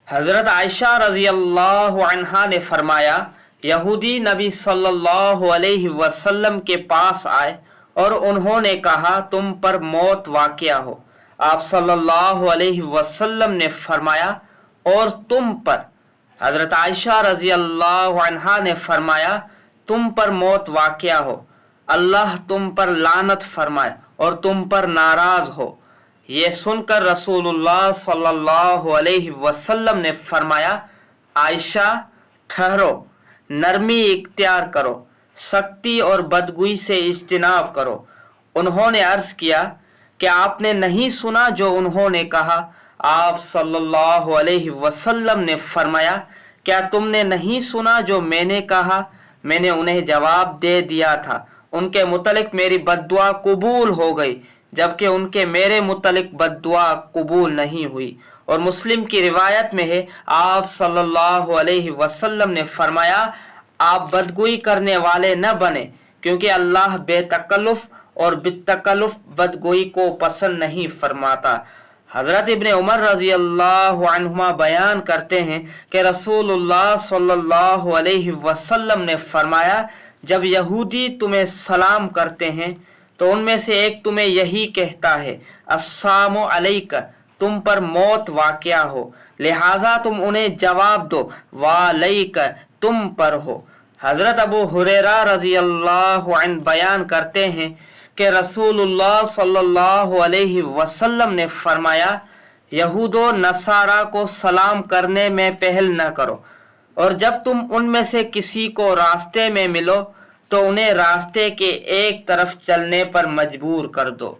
حضرت عائشہ رضی اللہ عنہا نے فرمایا، یہودی نبی صلی اللہ علیہ وسلم کے پاس آئے اور انہوں نے کہا تم پر موت واقع ہو۔ آپ صلی اللہ علیہ وسلم نے فرمایا اور تم پر؟ حضرت عائشہ رضی اللہ عنہا نے فرمایا تم پر موت واقع ہو، اللہ تم پر لعنت فرمائے اور تم پر ناراض ہو۔ یہ سن کر رسول اللہ صلی اللہ علیہ وسلم نے فرمایا، عائشہ ٹھہرو، نرمی اختیار کرو، سختی اور بدگوئی سے اجتناب کرو۔ انہوں نے عرض کیا کہ آپ نے نہیں سنا جو انہوں نے کہا؟ آپ صلی اللہ علیہ وسلم نے فرمایا، کیا تم نے نہیں سنا جو میں نے کہا؟ میں نے انہیں جواب دے دیا تھا، ان کے متعلق میری بد دعا قبول ہو گئی، جبکہ ان کے میرے متعلق بد دعا قبول نہیں ہوئی۔ اور مسلم کی روایت میں ہے، آپ صلی اللہ علیہ وسلم نے فرمایا، آپ بدگوئی کرنے والے نہ بنے، کیونکہ اللہ بے تکلف اور بالتکلف بدگوئی کو پسند نہیں فرماتا۔ حضرت ابن عمر رضی اللہ عنہما بیان کرتے ہیں کہ رسول اللہ صلی اللہ علیہ وسلم نے فرمایا، جب یہودی تمہیں سلام کرتے ہیں تو ان میں سے ایک تمہیں یہی کہتا ہے، السلام علیک، تم پر موت واقع ہو، لہذا تم انہیں جواب دو، وعلیک، تم پر ہو۔ حضرت ابو ہریرہ رضی اللہ عنہ بیان کرتے ہیں کہ رسول اللہ صلی اللہ علیہ وسلم نے فرمایا، یہود و نصارہ کو سلام کرنے میں پہل نہ کرو، اور جب تم ان میں سے کسی کو راستے میں ملو تو انہیں راستے کے ایک طرف چلنے پر مجبور کر دو۔